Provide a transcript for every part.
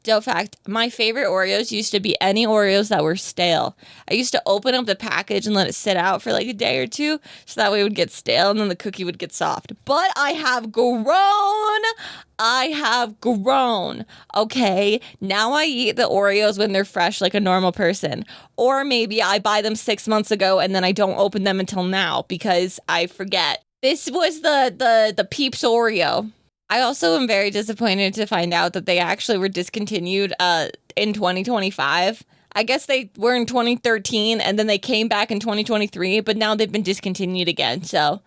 Dope fact, my favorite Oreos used to be any Oreos that were stale. I used to open up the package and let it sit out for like a day or two so that way it would get stale and then the cookie would get soft. But I have grown. Okay, now I eat the Oreos when they're fresh like a normal person. Or maybe I buy them 6 months ago and then I don't open them until now because I forget. This was the Peeps Oreo. I also am very disappointed to find out that they actually were discontinued in 2025. I guess they were in 2013 and then they came back in 2023, but now they've been discontinued again. So,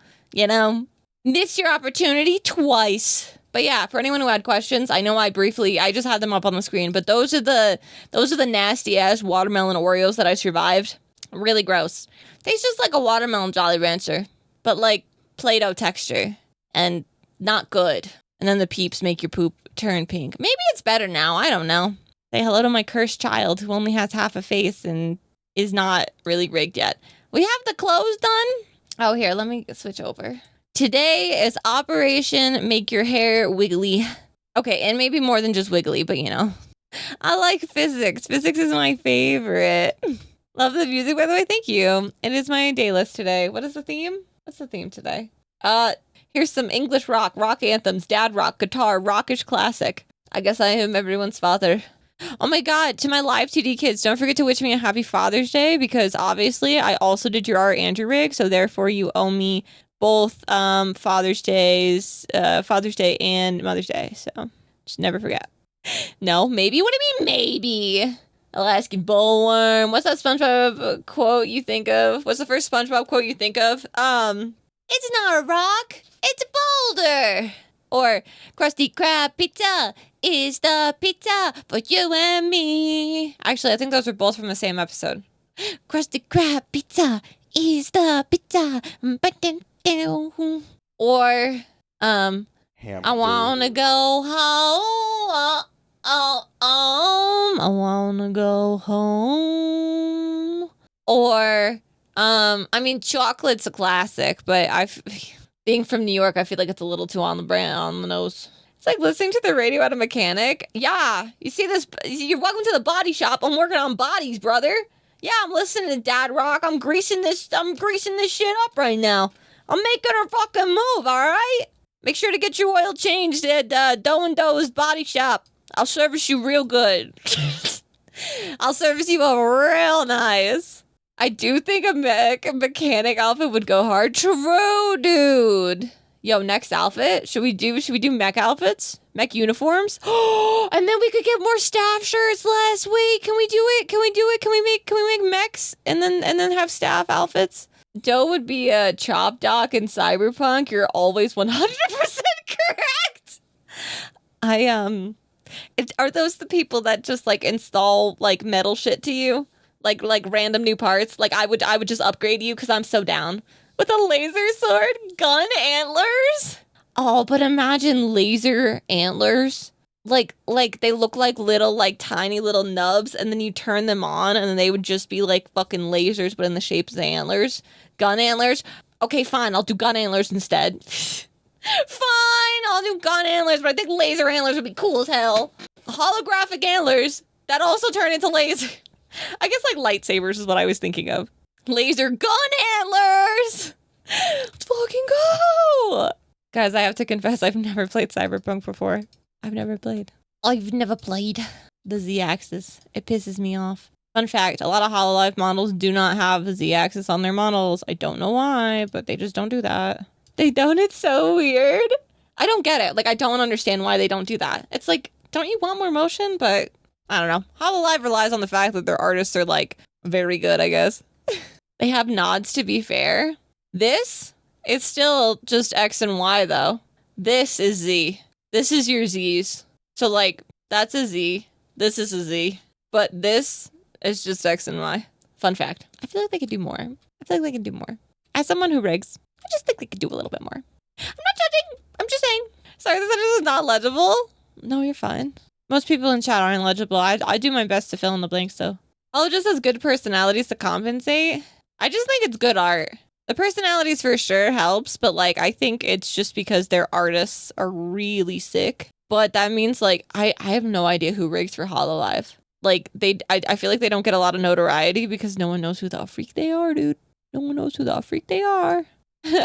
missed your opportunity twice. But yeah, for anyone who had questions, I know I just had them up on the screen, but those are the nasty ass watermelon Oreos that I survived. Really gross. Tastes just like a watermelon Jolly Rancher, but like Play-Doh texture and not good. And then the Peeps make your poop turn pink. Maybe it's better now. I don't know. Say hello to my cursed child who only has half a face and is not really rigged yet. We have the clothes done. Oh, here, let me switch over. Today is Operation Make Your Hair Wiggly. Okay, and maybe more than just wiggly, but I like physics. Physics is my favorite. Love the music, by the way. Thank you. It is my day list today. What is the theme? What's the theme today? Here's some English rock anthems, dad rock, guitar, rockish classic. I guess I am everyone's father. Oh my God, to my Live2D kids, don't forget to wish me a happy Father's Day because obviously I also did your art and your rig, so therefore you owe me both Father's Day and Mother's Day. So just never forget. No, maybe? What do you mean maybe? Alaskan bullworm. What's that SpongeBob quote you think of? What's the first SpongeBob quote you think of? It's not a rock. It's a boulder. Or Krusty Krab pizza is the pizza for you and me. Actually, I think those were both from the same episode. Krusty Krab pizza is the pizza. Or I wanna go home. I wanna go home. Or chocolate's a classic, but being from New York, I feel like it's a little too on the nose. It's like listening to the radio at a mechanic. Yeah, you see this? You're welcome to the body shop. I'm working on bodies, brother. Yeah, I'm listening to dad rock. I'm greasing this shit up right now. I'm making her fucking move. All right. Make sure to get your oil changed at Doe and Doe's body shop. I'll service you real good. I'll service you up real nice. I do think a mechanic outfit would go hard. True, dude. Yo, next outfit. Should we do mech outfits? Mech uniforms? And then we could get more staff shirts last week. Can we do it? Can we make mechs and then have staff outfits? Doe would be a chop doc in Cyberpunk. You're always 100% correct. Are those the people that just like install like metal shit to you? Like random new parts? Like I would just upgrade you because I'm so down. With a laser sword, gun, antlers? Oh, but imagine laser antlers. Like they look like little, like tiny little nubs, and then you turn them on, and then they would just be like fucking lasers, but in the shapes of antlers. Gun antlers? Okay, fine, I'll do gun antlers instead. Fine, I'll do gun antlers, but I think laser antlers would be cool as hell. Holographic antlers that also turn into laser. I guess like lightsabers is what I was thinking of. Laser gun antlers! Let's fucking go! Guys, I have to confess, I've never played Cyberpunk before. I've never played the Z-axis. It pisses me off. Fun fact, a lot of HoloLive models do not have the Z-axis on their models. I don't know why, but they just don't do that. They don't? It's so weird. I don't get it. Like, I don't understand why they don't do that. It's like, don't you want more motion? But, I don't know. HoloLive relies on the fact that their artists are, like, very good, I guess. They have nods, to be fair. This, it's still just X and Y, though. This is Z. This is your Z's. So, like, that's a Z. This is a Z. But this is just X and Y. Fun fact. I feel like they could do more. As someone who rigs, I just think they could do a little bit more. I'm not judging. I'm just saying. Sorry, this is not legible. No, you're fine. Most people in chat aren't legible. I do my best to fill in the blanks, though. Holo just has good personalities to compensate. I just think it's good art. The personalities for sure helps, but like I think it's just because their artists are really sick but that means like I have no idea who rigs for Hololive. Like I feel like they don't get a lot of notoriety because no one knows who the freak they are, dude. No one knows who the freak they are.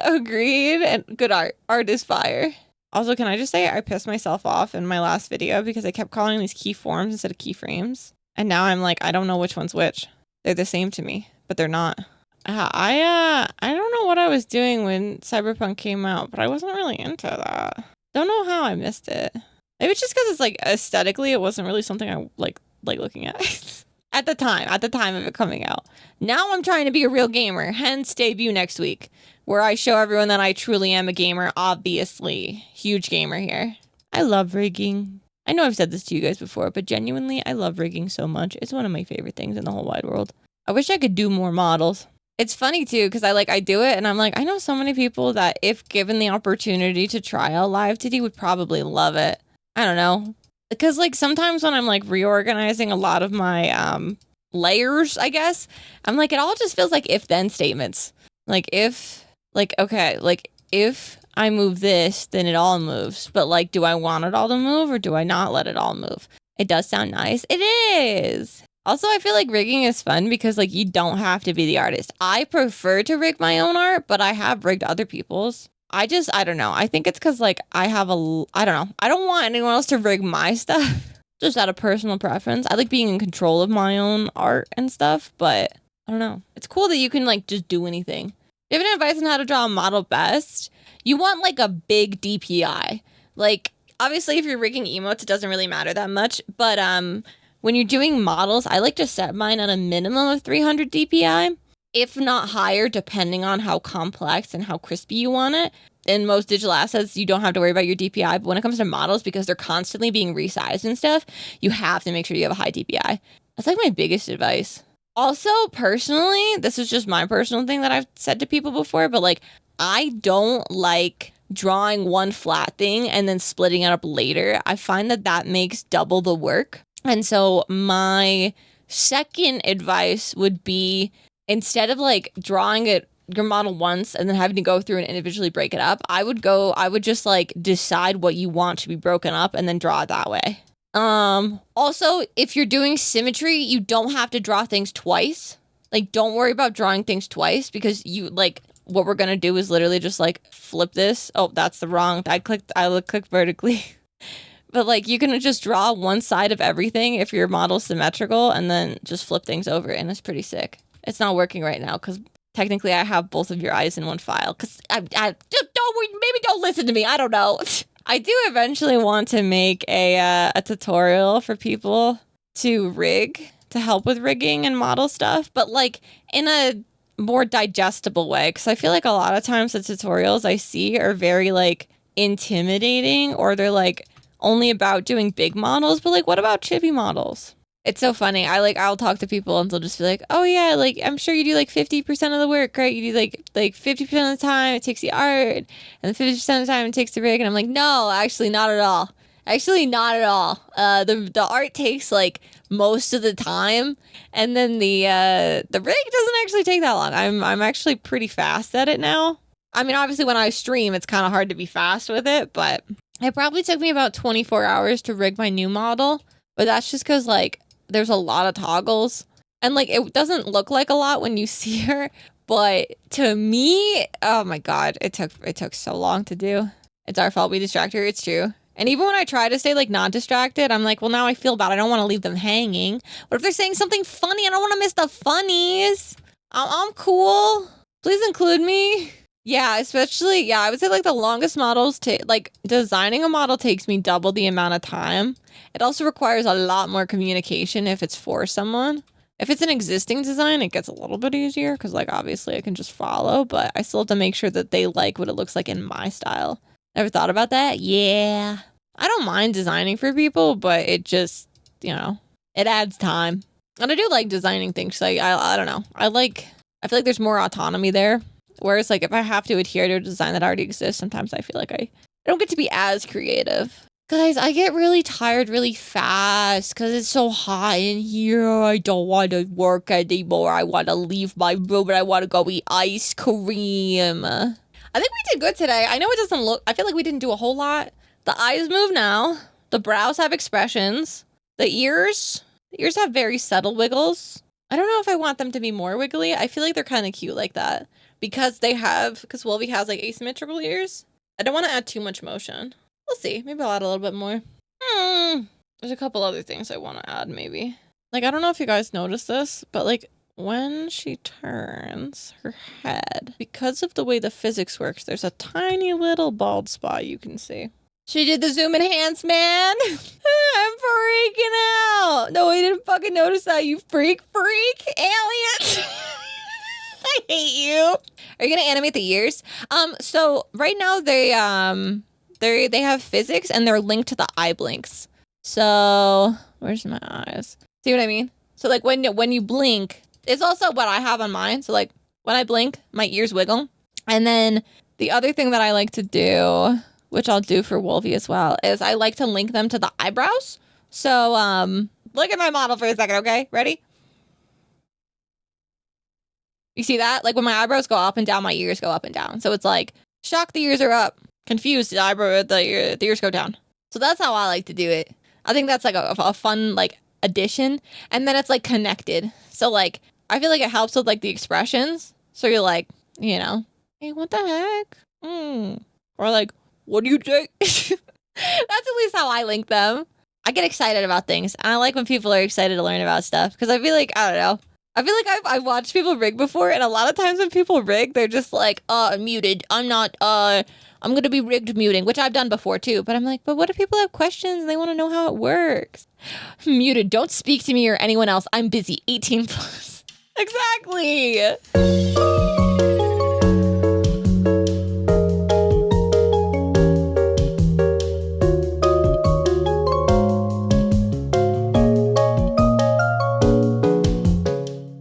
Agreed. And good art. Art is fire. Also, can I just say I pissed myself off in my last video because I kept calling these keyforms instead of keyframes. And now I'm like, I don't know which one's which. They're the same to me, but they're not. I don't know what I was doing when Cyberpunk came out, but I wasn't really into that. Don't know how I missed it. Maybe it's just because it's like aesthetically, it wasn't really something I like looking at at the time of it coming out. Now I'm trying to be a real gamer, hence debut next week, where I show everyone that I truly am a gamer, obviously. Huge gamer here. I love rigging. I know I've said this to you guys before, but genuinely, I love rigging so much. It's one of my favorite things in the whole wide world. I wish I could do more models. It's funny too, because I do it and I'm like, I know so many people that if given the opportunity to try out Live2D would probably love it. I don't know. Because like sometimes when I'm like reorganizing a lot of my layers, I guess, I'm like, it all just feels like if-then statements. Like if I move this, then it all moves. But like, do I want it all to move or do I not let it all move? It does sound nice. It is. Also, I feel like rigging is fun because like you don't have to be the artist. I prefer to rig my own art, but I have rigged other people's. I don't know. I think it's because like I don't know. I don't want anyone else to rig my stuff. Just out of personal preference. I like being in control of my own art and stuff, but I don't know. It's cool that you can like just do anything. Do you have any advice on how to draw a model best? You want like a big DPI. Like obviously if you're rigging emotes, it doesn't really matter that much, but when you're doing models, I like to set mine at a minimum of 300 DPI, if not higher, depending on how complex and how crispy you want it. In most digital assets, you don't have to worry about your DPI, but when it comes to models, because they're constantly being resized and stuff, you have to make sure you have a high DPI. That's like my biggest advice. Also, personally, this is just my personal thing that I've said to people before, but like, I don't like drawing one flat thing and then splitting it up later. I find that makes double the work. And so my second advice would be, instead of like drawing your model once and then having to go through and individually break it up, I would just like decide what you want to be broken up and then draw it that way. Also, if you're doing symmetry, you don't have to draw things twice. Like, don't worry about drawing things twice because you like, what we're going to do is literally just like flip this. Oh, that's the wrong. I clicked vertically. But like you can just draw one side of everything if your model's symmetrical and then just flip things over and it's pretty sick. It's not working right now because technically I have both of your eyes in one file because maybe don't listen to me. I don't know. I do eventually want to make a tutorial for people to rig, to help with rigging and model stuff, but like in a more digestible way because I feel like a lot of times the tutorials I see are very like intimidating or they're like only about doing big models, but like what about chibi models? It's so funny. I'll talk to people and they'll just be like, oh yeah, like I'm sure you do like 50% of the work, right? You do like 50% of the time it takes the art and 50% of the time it takes the rig. And I'm like, no, actually not at all. Actually not at all. The art takes like most of the time and then the rig doesn't actually take that long. I'm actually pretty fast at it now. I mean, obviously when I stream, it's kind of hard to be fast with it, but it probably took me about 24 hours to rig my new model, but that's just because like there's a lot of toggles and like it doesn't look like a lot when you see her, but to me, oh my god, it took so long to do. It's our fault we distract her. It's true. And even when I try to stay like not distracted, I'm like, well, now I feel bad. I don't want to leave them hanging. What if they're saying something funny? I don't want to miss the funnies. I'm cool. Please include me. Yeah, especially, yeah, I would say like the longest models like designing a model takes me double the amount of time. It also requires a lot more communication if it's for someone. If it's an existing design, it gets a little bit easier because like obviously I can just follow, but I still have to make sure that they like what it looks like in my style. Ever thought about that? Yeah. I don't mind designing for people, but it just, you know, it adds time. And I do like designing things. So I don't know. I feel like there's more autonomy there. Whereas like if I have to adhere to a design that already exists, sometimes I feel like I don't get to be as creative. Guys, I get really tired really fast because it's so hot in here. I don't want to work anymore. I want to leave my room and I want to go eat ice cream. I think we did good today. I know it doesn't look, I feel like we didn't do a whole lot. The eyes move now. The brows have expressions. The ears have very subtle wiggles. I don't know if I want them to be more wiggly. I feel like they're kind of cute like that because Wolvie has like asymmetrical ears. I don't want to add too much motion. We'll see. Maybe I'll add a little bit more. There's a couple other things I want to add maybe. Like, I don't know if you guys noticed this, but like when she turns her head, because of the way the physics works, there's a tiny little bald spot you can see. She did the zoom enhance, man. I'm freaking out. No, I didn't fucking notice that, you freak aliens. I hate you. Are you gonna animate the ears? So right now they have physics and they're linked to the eye blinks. So where's my eyes? See what I mean? So like when you blink, it's also what I have on mine. So like when I blink, my ears wiggle. And then the other thing that I like to do, which I'll do for Wolvie as well, is I like to link them to the eyebrows. So look at my model for a second, okay? Ready? You see that? Like when my eyebrows go up and down, my ears go up and down. So it's like, shocked, the ears are up. Confused, the ears go down. So that's how I like to do it. I think that's like a fun like addition. And then it's like connected. So like, I feel like it helps with like the expressions. So you're like, you know, hey, what the heck? Or like, what do you think? That's at least how I link them. I get excited about things. And I like when people are excited to learn about stuff. Because I feel like, I don't know. I feel like I've watched people rig before. And a lot of times when people rig, they're just like, I'm muted. I'm not, I'm going to be rigged muting. Which I've done before too. But I'm like, but what if people have questions and they want to know how it works? Muted. Don't speak to me or anyone else. I'm busy. 18 plus. Exactly.